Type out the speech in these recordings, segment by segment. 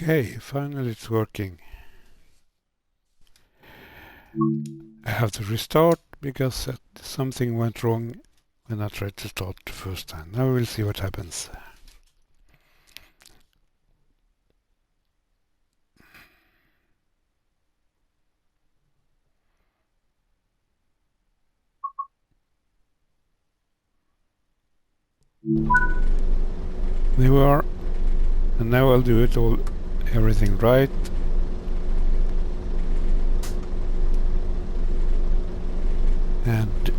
Okay, finally it's working. I have to restart because something went wrong when I tried to start the first time. Now we'll see what happens. There we are. And now I'll do everything right. And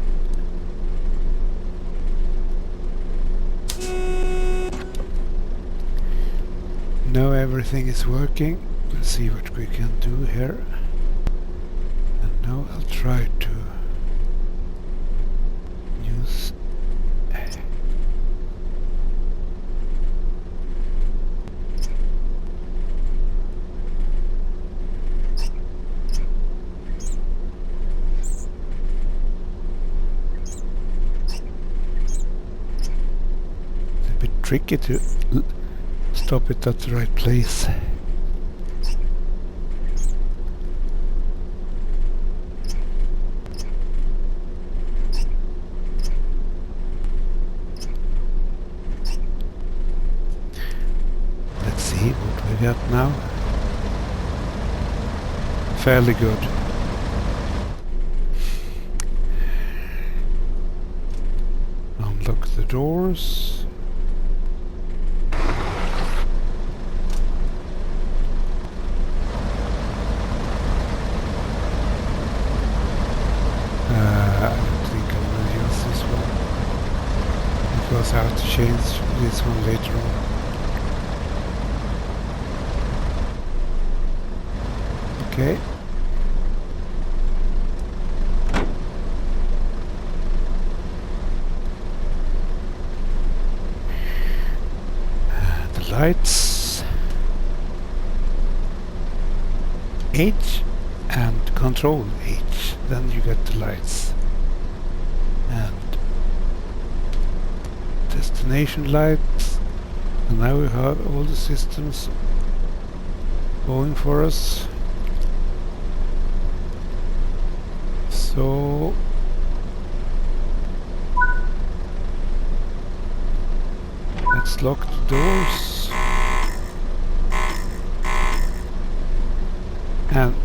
now everything is working. Let's see what we can do here. And now I'll try to use tricky to stop it at the right place. Let's see what we got now. Fairly good. Unlock the doors. I have to change this one later on. Okay. The lights. H and control H. Then you get the lights. And destination lights, and now we have all the systems going for us. So let's lock the doors and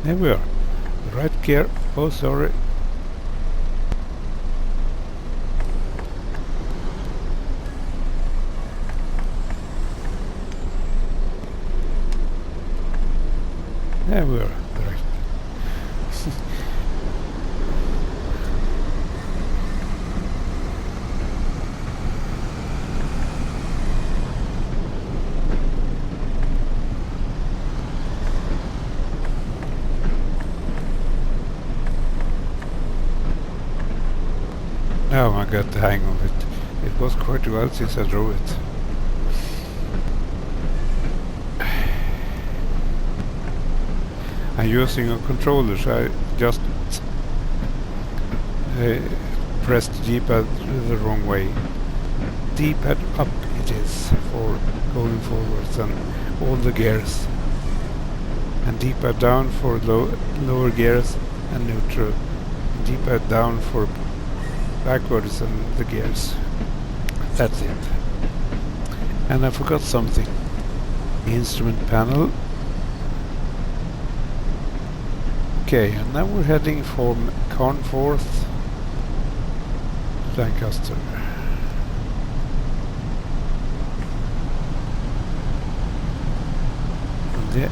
there we are. The right gear. Oh, sorry. There we are. Right. Now I got the hang of it. It was quite a while since I drove it. I'm using a controller, so I just pressed D-pad the wrong way. D-pad up it is for going forwards and all the gears. And D-pad down for lower gears and neutral. And D-pad down for backwards and the gears. That's it. And I forgot something. The instrument panel. Okay, and now we're heading from Carnforth to Lancaster. And there,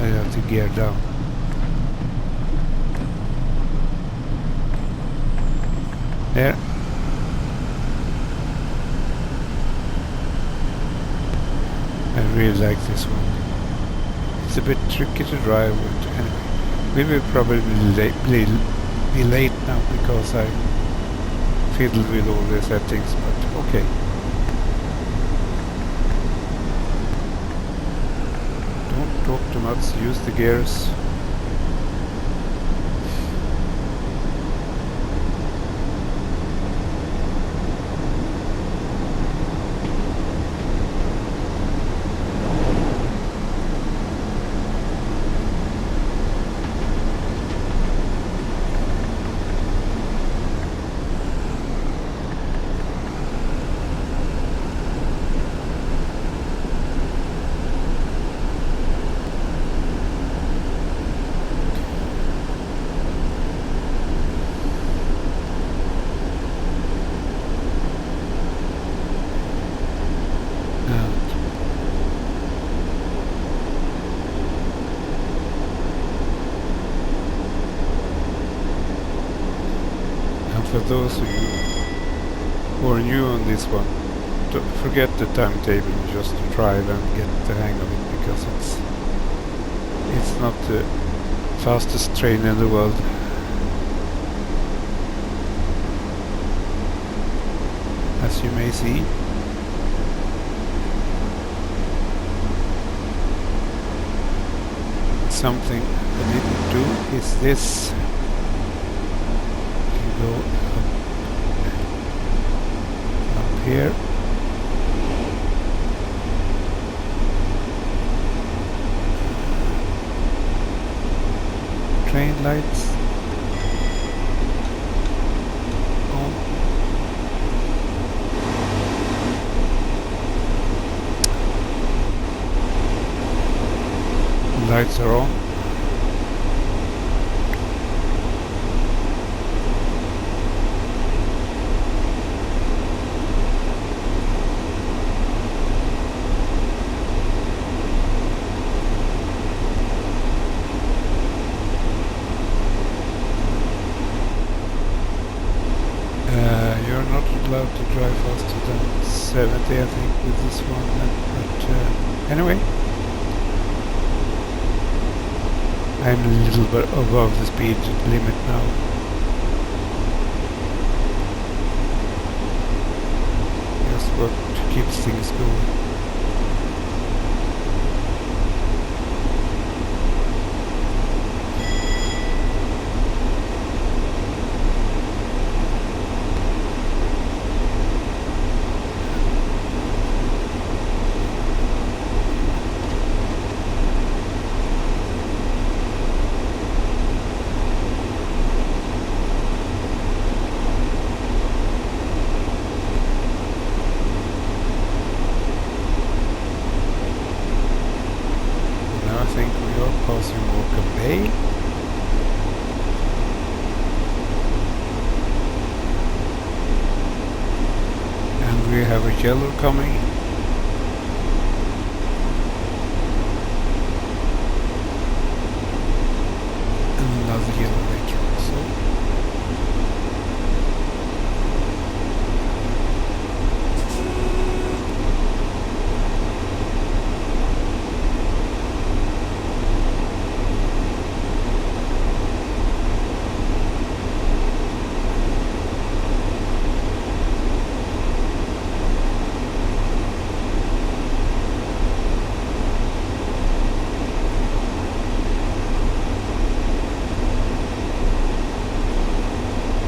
I have to gear down. There. I really like this one. It's a bit tricky to drive with. Anyway, we will probably be late now because I fiddled with all the settings, but okay. Don't talk too much, use the gears. for those of you who are new on this one, don't forget the timetable, just drive and get the hang of it, because it's not the fastest train in the world. As you may see. Something I didn't do is this. You go up here. Train lights on. Lights are on. You're not allowed to drive faster than 70, I think, with this one, but anyway. I'm a little bit above the speed limit now. Just what keeps things going. Passing Walker Bay. And we have a yellow coming. And another yellow later also.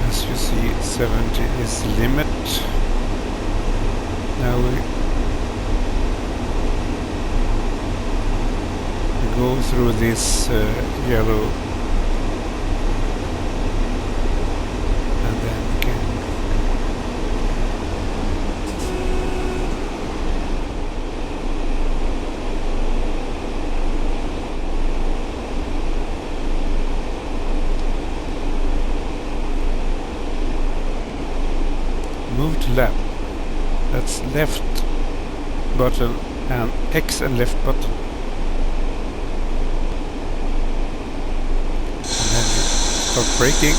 As you see, 70 is the limit. Now we go through this yellow, and then we can move to left. That's left button and X and left button. And then you start braking.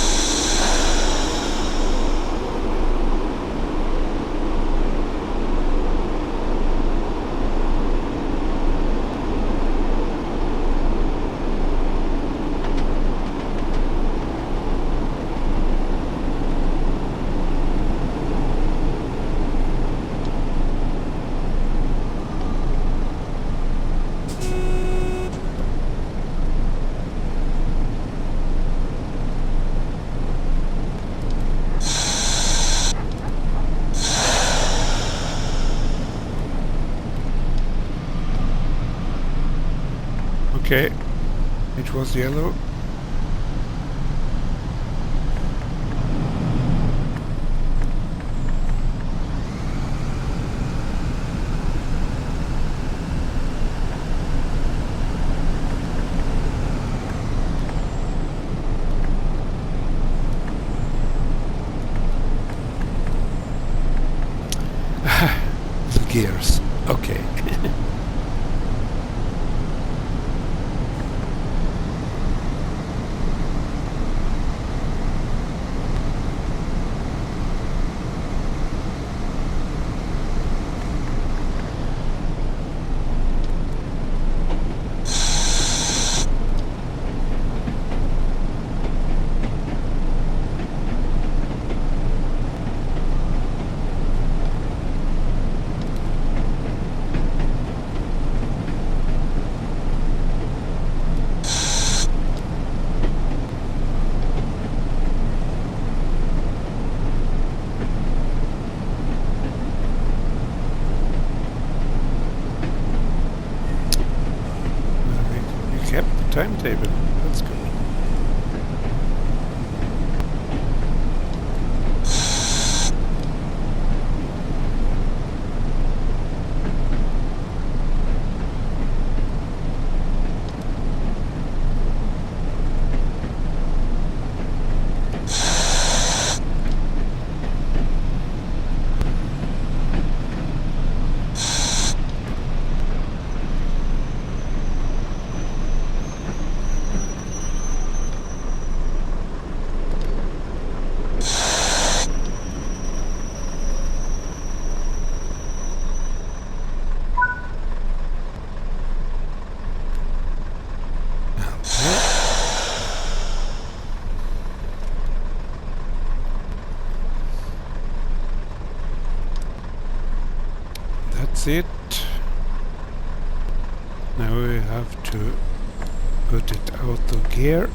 Okay, it was yellow. The gears. Okay. that's it. Now we have to put it out of gear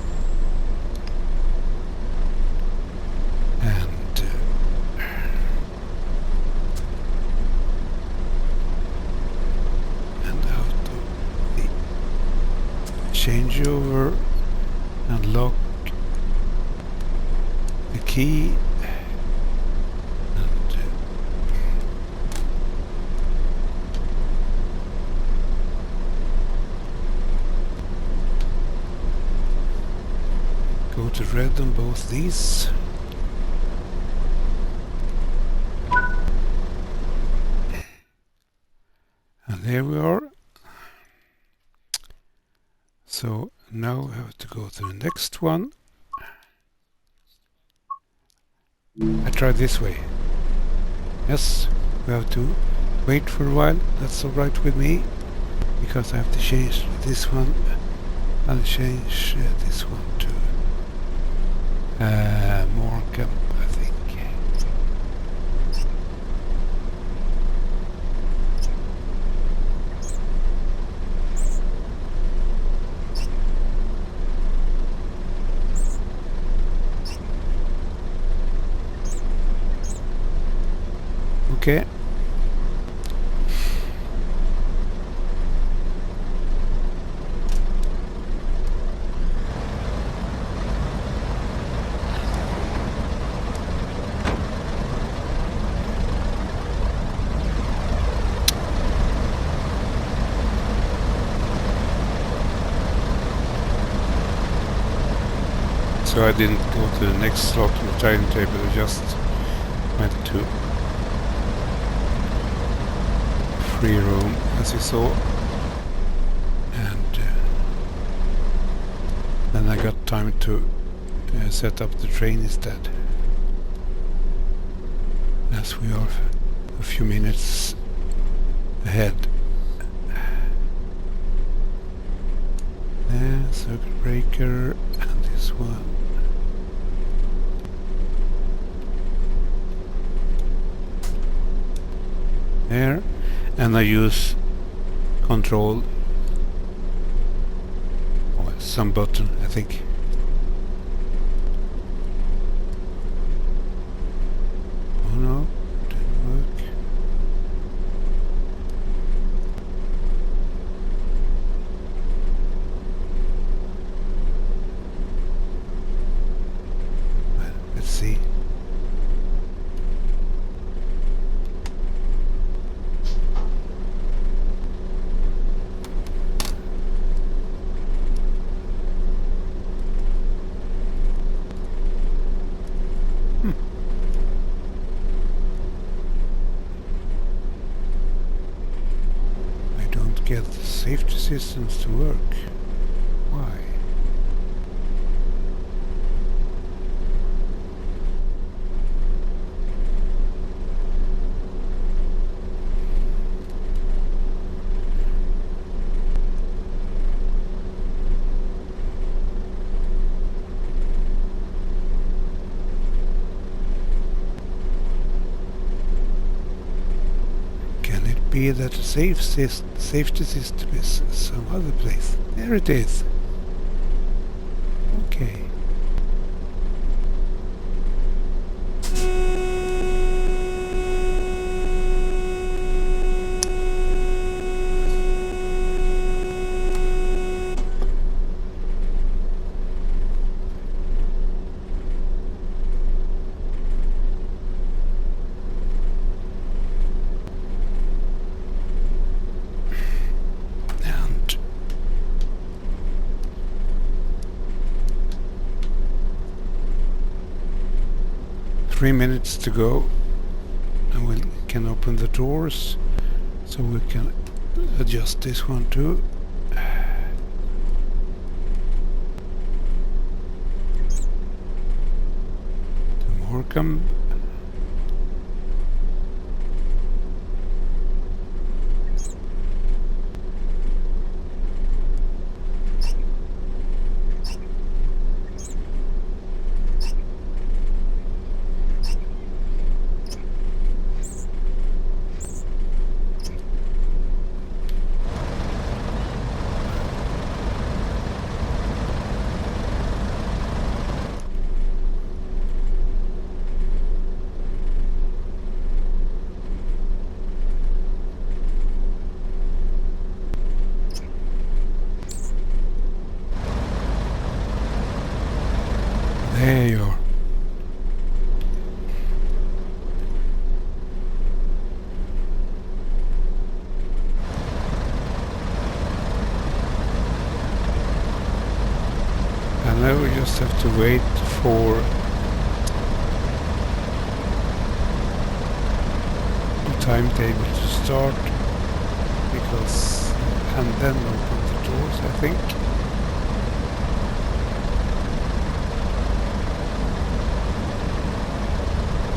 and out of the changeover and lock the key. Go to red on both these. And there we are. So now we have to go to the next one. I tried this way. Yes, we have to wait for a while. That's alright with me, because I have to change this one. I'll change this one to Morecambe, I think. Okay. So I didn't go to the next slot on the timetable, I just went to free roam, as you saw, and then I got time to set up the train instead, as we are a few minutes ahead. There, circuit breaker, and this one. There, and I use control or some button, I think. Oh no, didn't work. Well, let's see. Get the safety systems to work. Why? Be that a safety system is some other place. There it is. Okay. Three minutes to go, and we can open the doors, so we can adjust this one too. To Morecambe. to wait for the timetable to start, because and then open the doors, I think.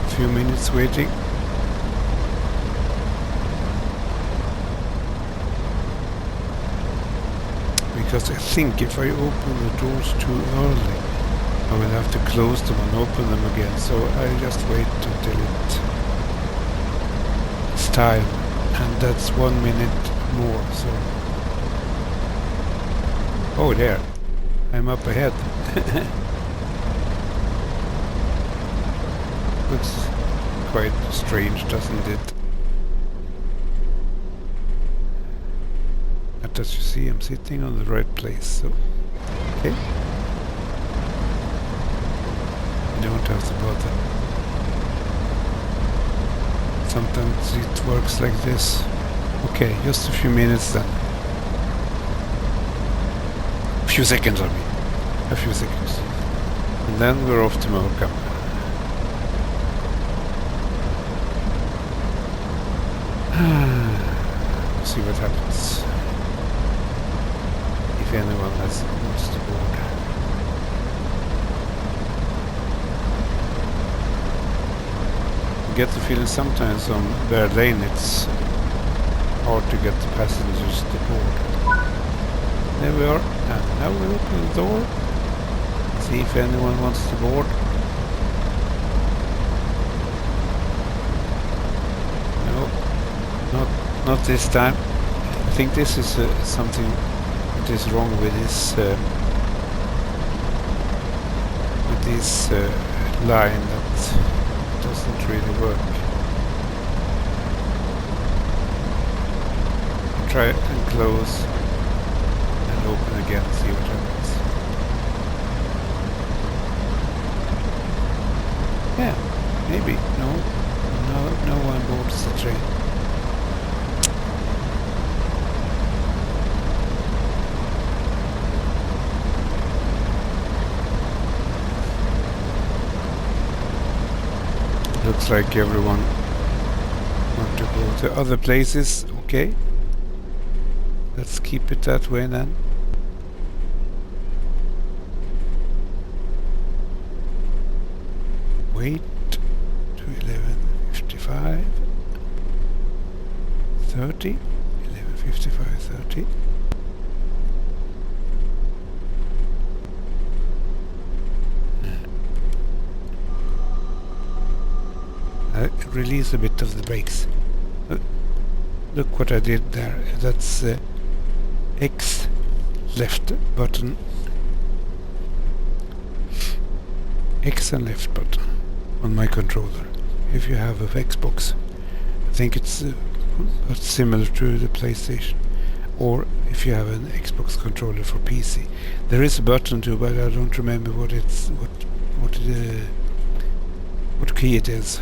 A few minutes waiting. Because I think if I open the doors too early, I will have to close them and open them again. So I just wait until it's time, and that's 1 minute more. So, oh, there, I'm up ahead. Looks quite strange, doesn't it? But as you see, I'm sitting on the right place, so okay. You don't have to bother. Sometimes it works like this. Okay, just a few minutes then. A few seconds, I mean. A few seconds. And then we're off to Morecambe. See what happens. If anyone wants to board. I get the feeling sometimes on Bear Lane it's hard to get the passengers to board. There we are, and now we open the door. See if anyone wants to board. No, not this time. I think this is something that is wrong with this line that doesn't really work. Try and close and open again, see what happens. Yeah, maybe. No one boards the train. Looks like everyone want to go to other places. Okay, let's keep it that way then. Wait to 11:55, 30, 11:55, 30. Release a bit of the brakes. Look what I did there. That's X left button. X and left button on my controller. If you have a Xbox, I think it's similar to the PlayStation. Or if you have an Xbox controller for PC, there is a button too, but I don't remember what key it is.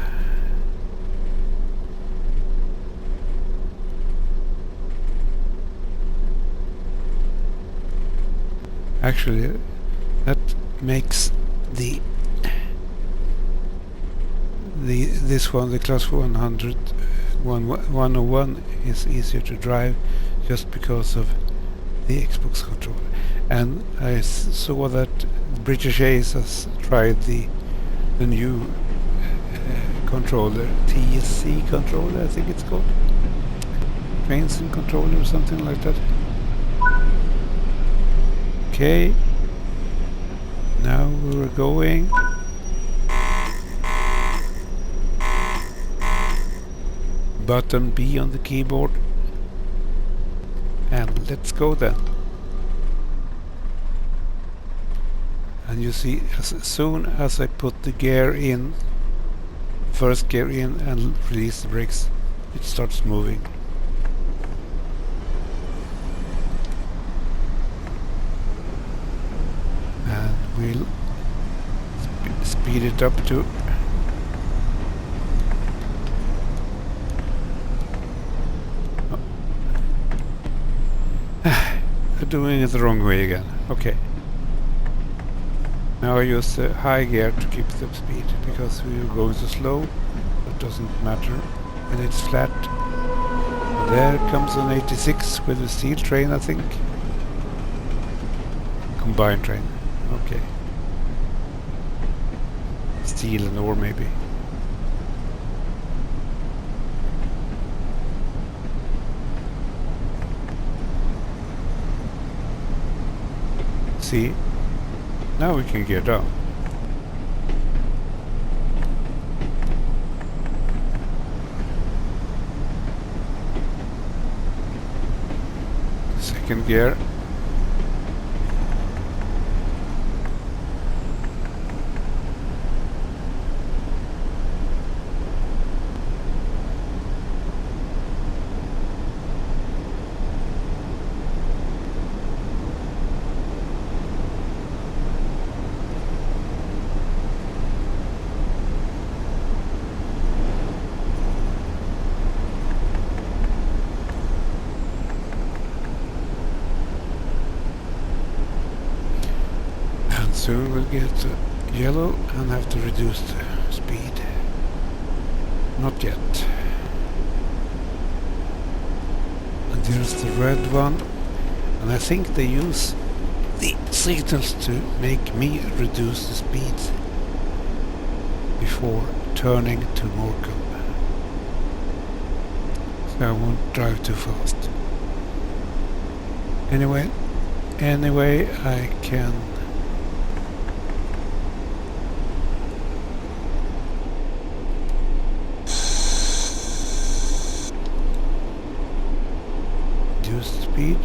Actually, that makes this one, the Class 101 is easier to drive just because of the Xbox controller. And I saw that British Ace has tried the new controller, TSC controller, I think it's called. Trains and controller or something like that. Okay, now we're going. Button B on the keyboard. And let's go then. And you see, as soon as I put the gear in, first gear in and release the brakes, it starts moving. And we'll speed it up to doing it the wrong way again. Okay. Now I use the high gear to keep the speed, because we are going so slow, it doesn't matter when it's flat. And there comes an 86 with a steel train, I think. Combined train, okay. Steel and ore maybe. See? Now we can gear down. Second gear. Soon we'll get yellow and have to reduce the speed. Not yet. And there's the red one. And I think they use the signals to make me reduce the speed before turning to Morecambe. So I won't drive too fast. Anyway, I can speed.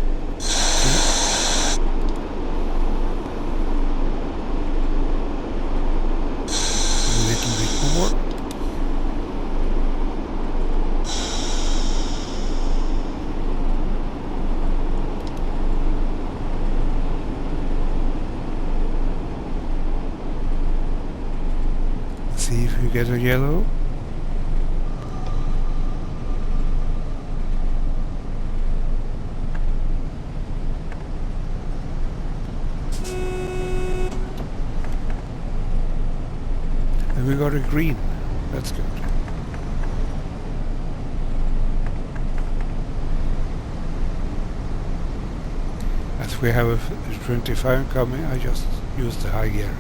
A little bit more. See if we get a yellow. We got a green. That's good. As we have a 25 coming, I just use the high gear,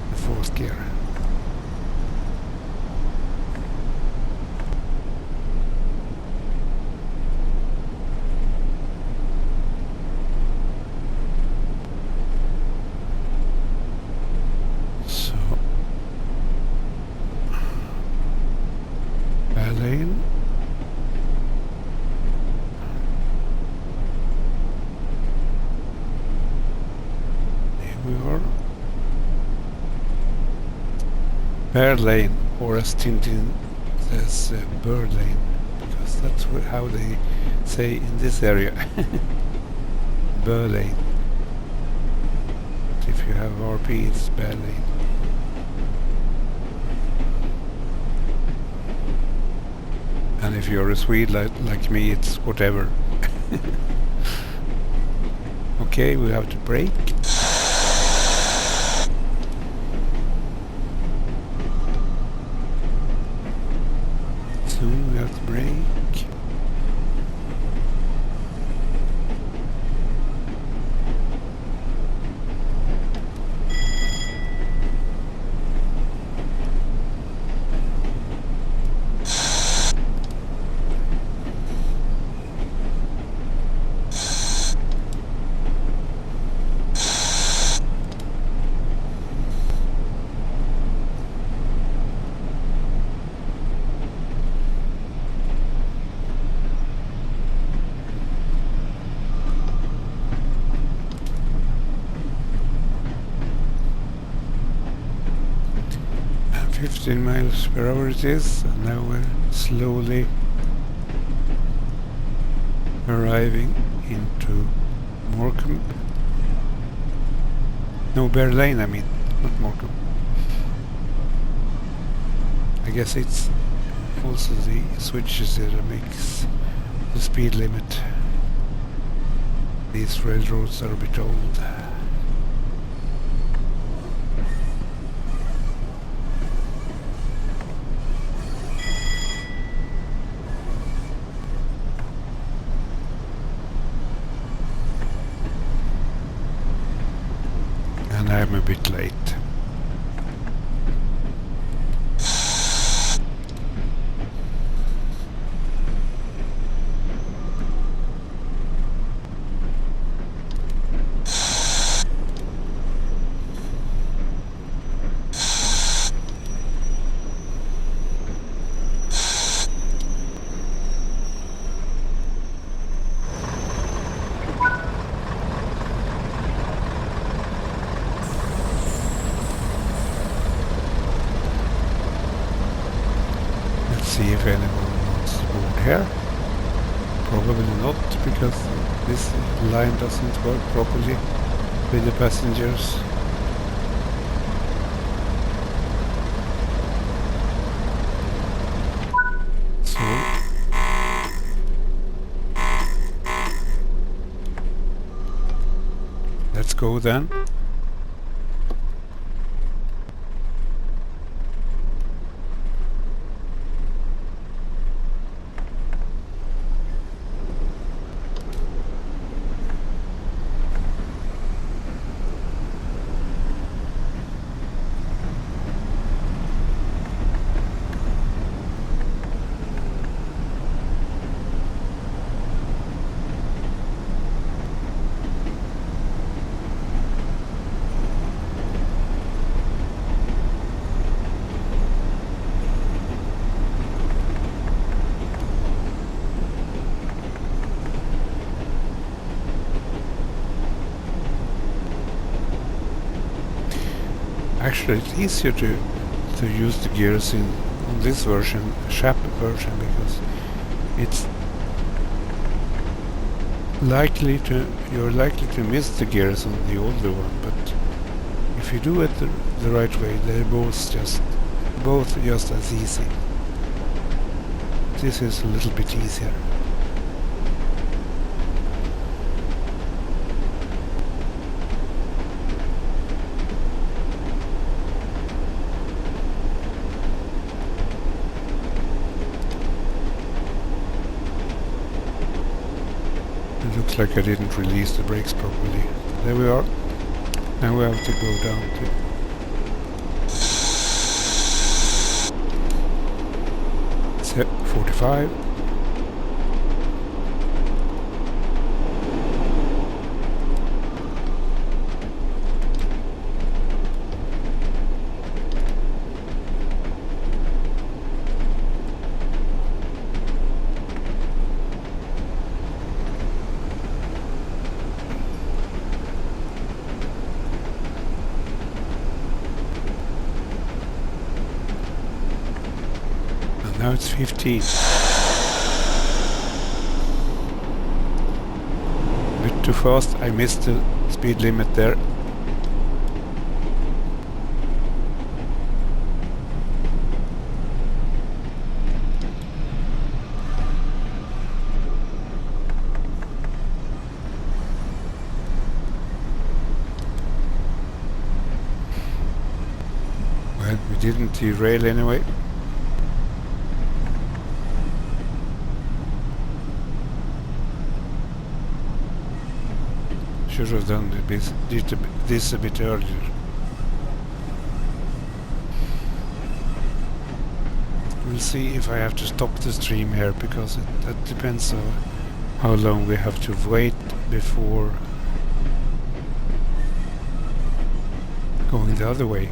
the fourth gear. Lane. Here we are. Bear lane, or as Tintin says, bird lane, because that's how they say in this area. Bear lane. But if you have RP, it's bear lane. And if you're a Swede like me, it's whatever. Okay, we have to brake. Soon we have to brake. And 15 miles per hour it is, and now we're slowly arriving into Morecambe. No, Bear Lane, I mean, not Morecambe. I guess it's also the switches that makes the speed limit. These railroads are a bit old. I'm a bit late. See if anyone wants to board here. Probably not, because this line doesn't work properly with the passengers. So let's go then. Actually, it's easier to use the gears on this version, Shap version, because it's you're likely to miss the gears on the older one, but if you do it the right way, they're both just as easy. This is a little bit easier. It looks like I didn't release the brakes properly. There we are. Now we have to go down to 45. Now it's 15. A bit too fast. I missed the speed limit there. Well, we didn't derail anyway. Should have done this a bit earlier. We'll see if I have to stop the stream here, because that depends on how long we have to wait before going the other way.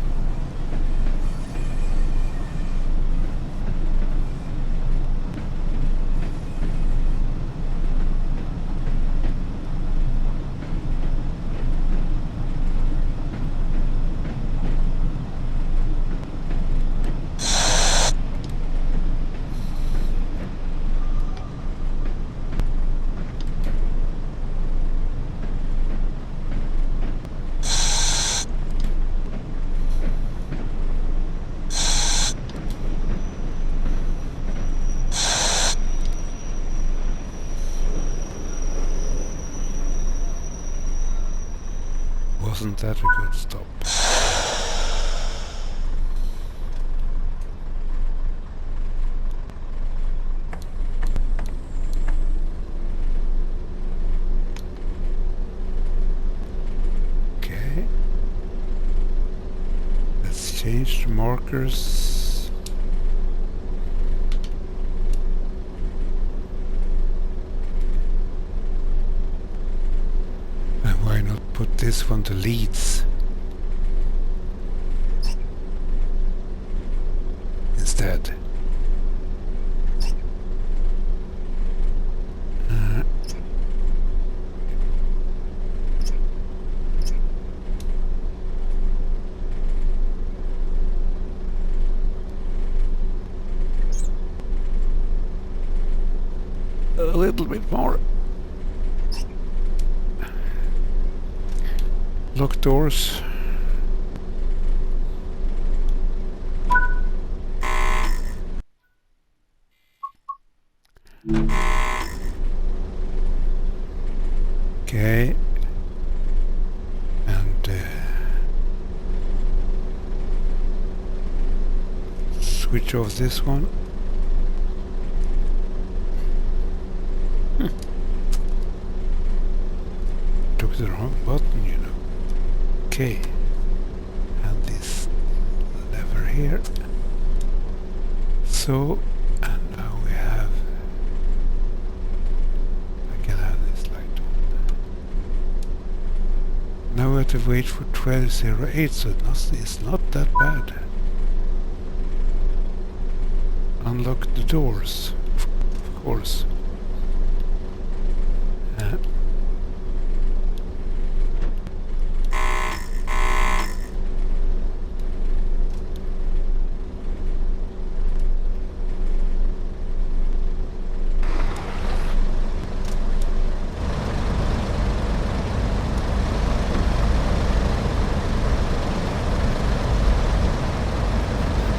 Wasn't that a good stop? Okay. markers. And why not put this one to leads instead? A little bit more. Lock doors. Okay. And switch off this one. Took the wrong button, you know. Okay. And this lever here. So, and now we have... I can have this light on. Now we have to wait for 12:08, so it's not that bad. Unlock the doors, of course.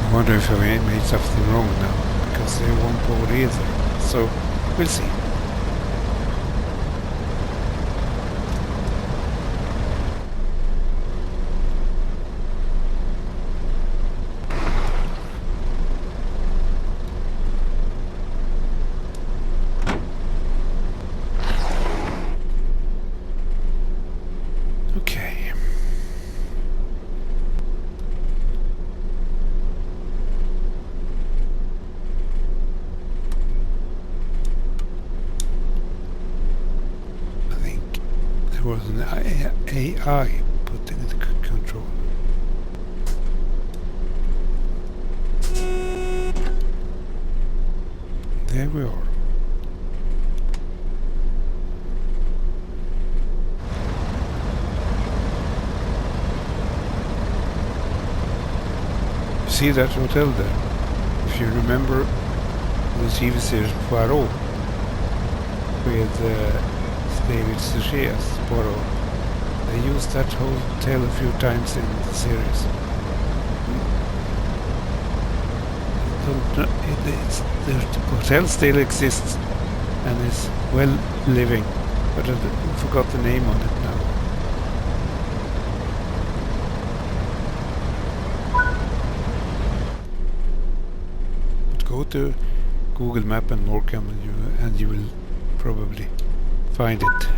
I wonder if I made something wrong now, because they won't board either. So, we'll see. Okay. There was an AI put in the control. There we are. You see that hotel there? If you remember the TV series Poirot with David Suchet's Poirot. They used that hotel a few times in the series. The hotel still exists and is well living, but I forgot the name on it now. But go to Google Map and Morecambe and you will probably find it.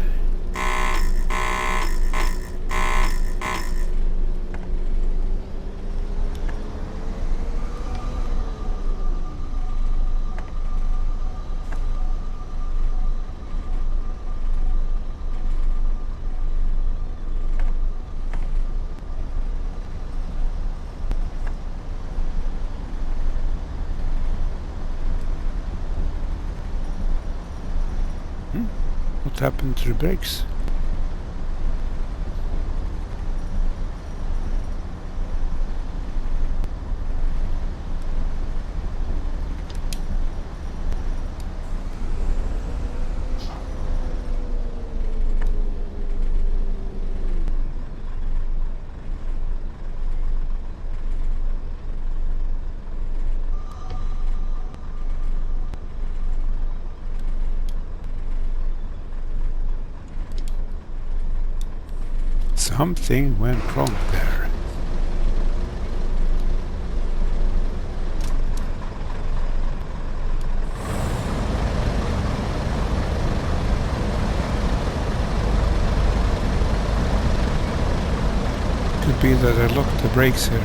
What happened to the brakes? Something went wrong there. Could be that I locked the brakes here.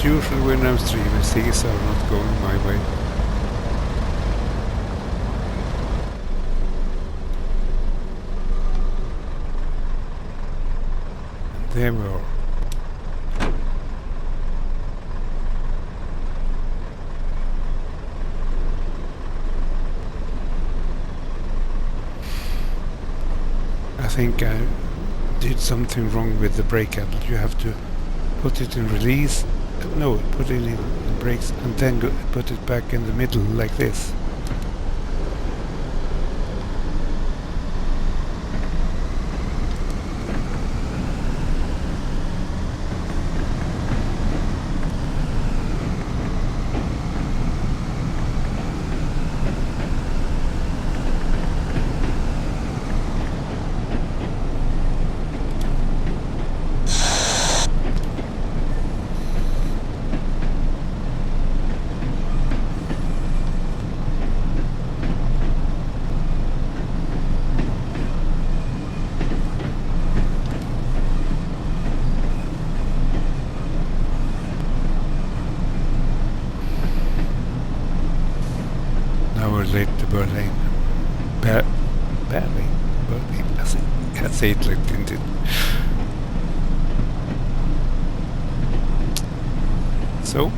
usual when I'm streaming, things are not going my way. And there we are. I think I did something wrong with the brake handle. You have to put it in release, no, put it in brakes and then put it back in the middle like this. Now we're late to Berlin. Berlin? I say it like Tintin. So,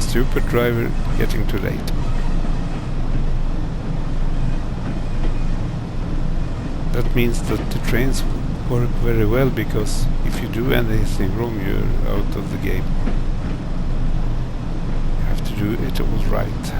stupid driver getting too late. That means that the trains work very well, because if you do anything wrong, you're out of the game. Do it all right.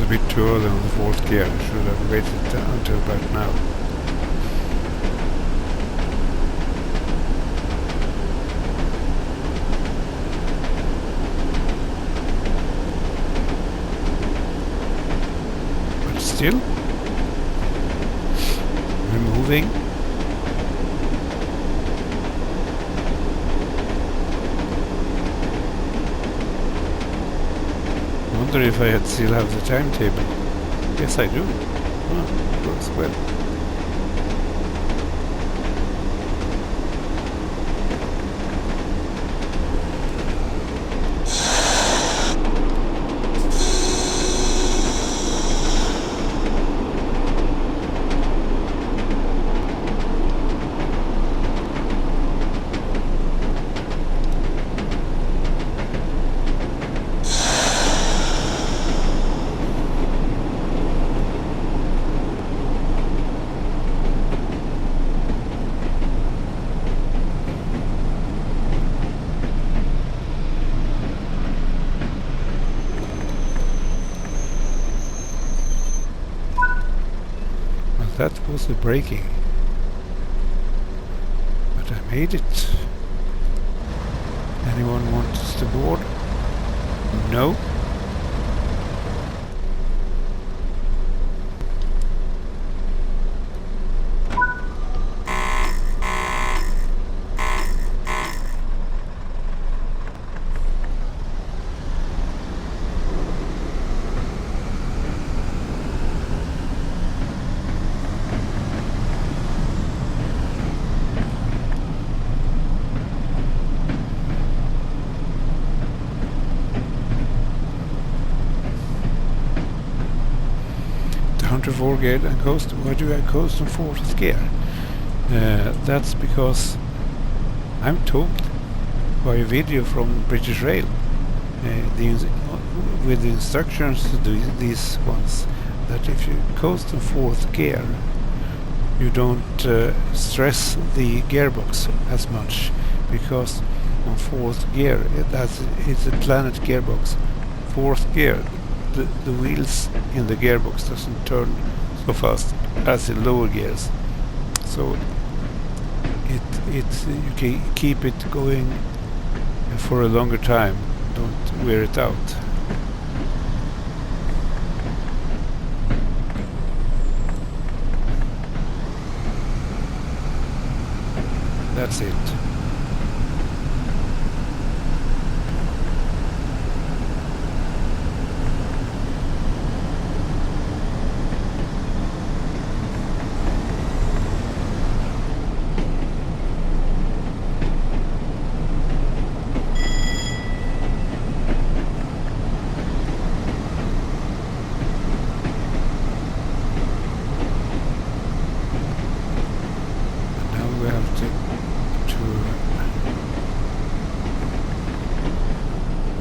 Bit too early on the fourth gear. I should have waited until about now. But still, we're moving. I wonder if I still have the timetable. Yes, I do. Oh, works well. That was the braking. But I made it. Anyone wants to board? No? To 4 gear and coast. Why do I coast on 4th gear? That's because I'm told by a video from British Rail, the with the instructions to do these ones, that if you coast in fourth gear, you don't stress the gearbox as much, because on fourth gear it's a planet gearbox. Fourth gear, the wheels in the gearbox doesn't turn so fast as in lower gears, so you can keep it going for a longer time, don't wear it out. That's it.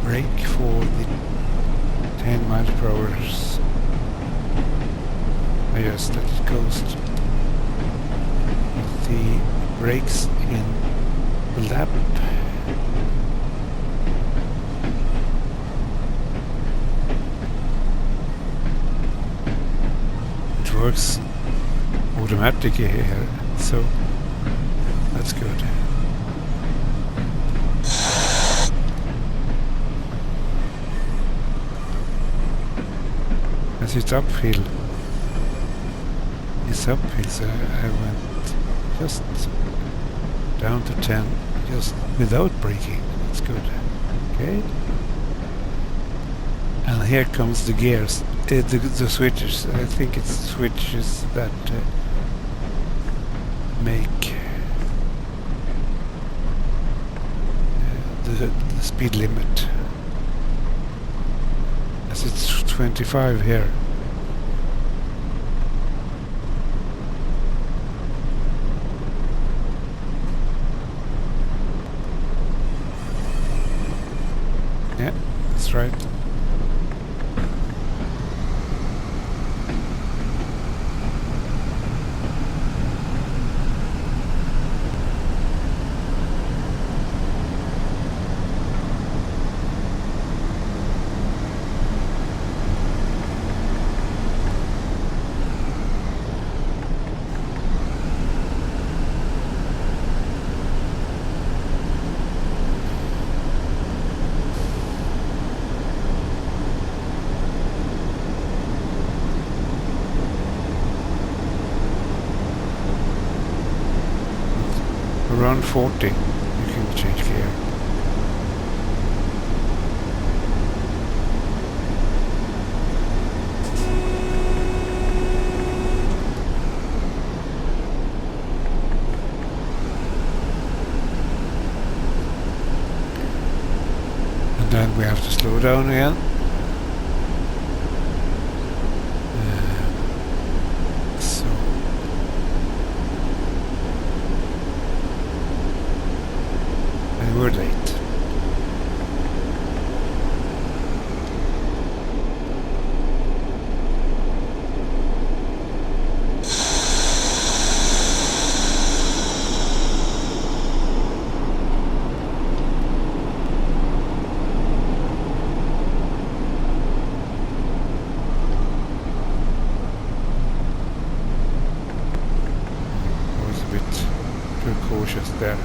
Brake for the 10 miles per hour. I just let it coast with the brakes in the lap. It works automatically here, so that's good. As it's uphill, so I went just down to 10, just without braking. That's good. Okay. And here comes the gears, the switches. I think it's switches that make the speed limit. As it's 25 here. Yeah, that's right. Around 40 you can change gear. And then we have to slow down again. We're late. I was a bit too cautious there.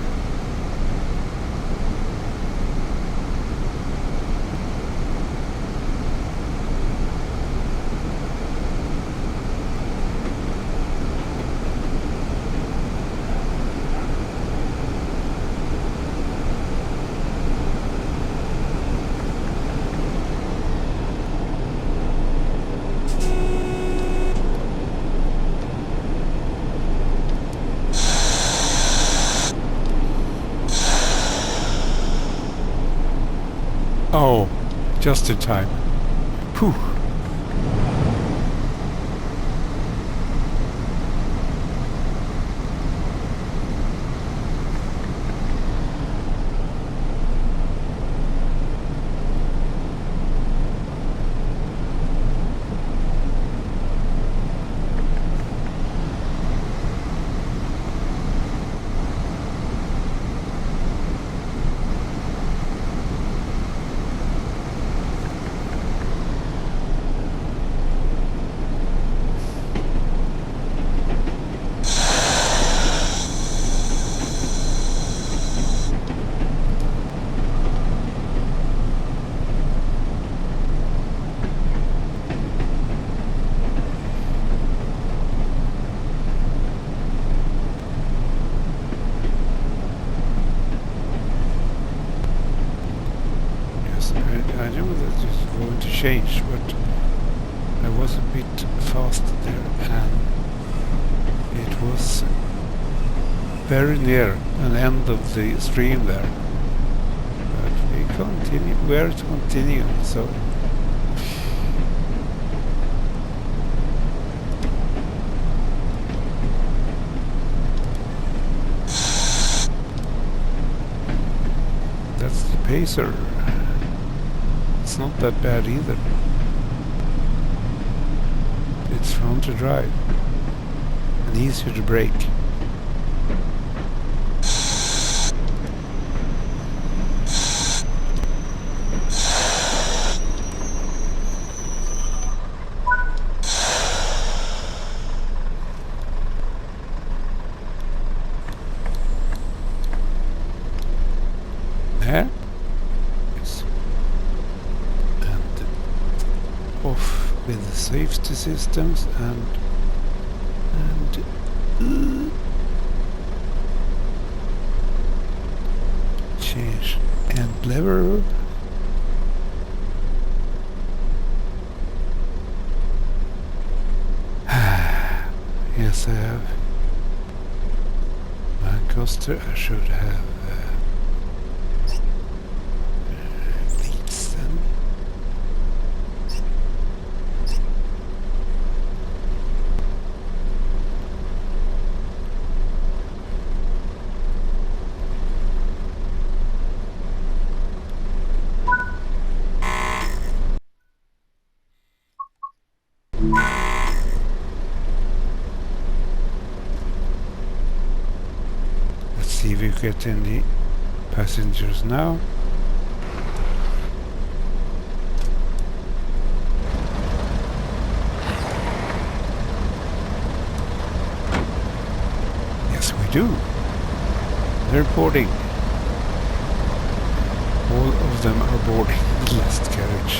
Oh, just in time. Whew. change, but I was a bit fast there, and it was very near an end of the stream there. But we are to continue, so that's the pacer. It's not that bad either. It's fun to drive and easier to brake. There. Yes. And off with the safety systems and change end lever. Yes, I have Lancaster. I should have Leeds then. Let's see if we get any passengers now. Yes, we do. They're boarding. All of them are boarding the last carriage.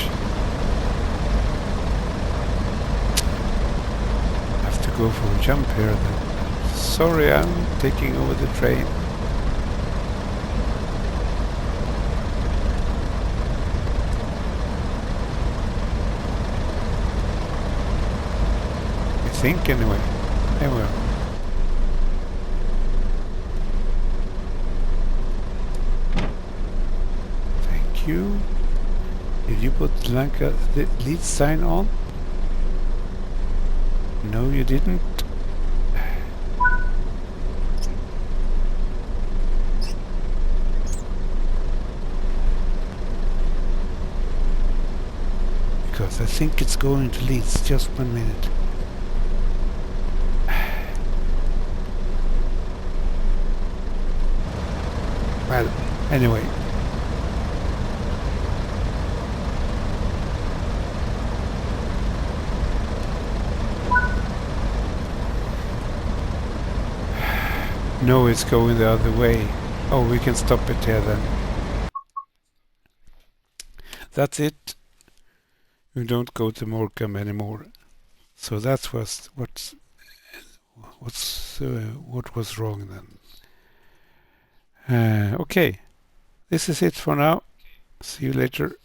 Have to go for a jump here then. Sorry, I'm taking over the train. I think anyway. I will. Thank you. Did you put the lead sign on? No, you didn't. Because I think it's going to Leeds. Just 1 minute. Well, anyway. No, it's going the other way. Oh, we can stop it here then. That's it. We don't go to Morecambe anymore. So that was what was wrong then. Okay, this is it for now. See you later.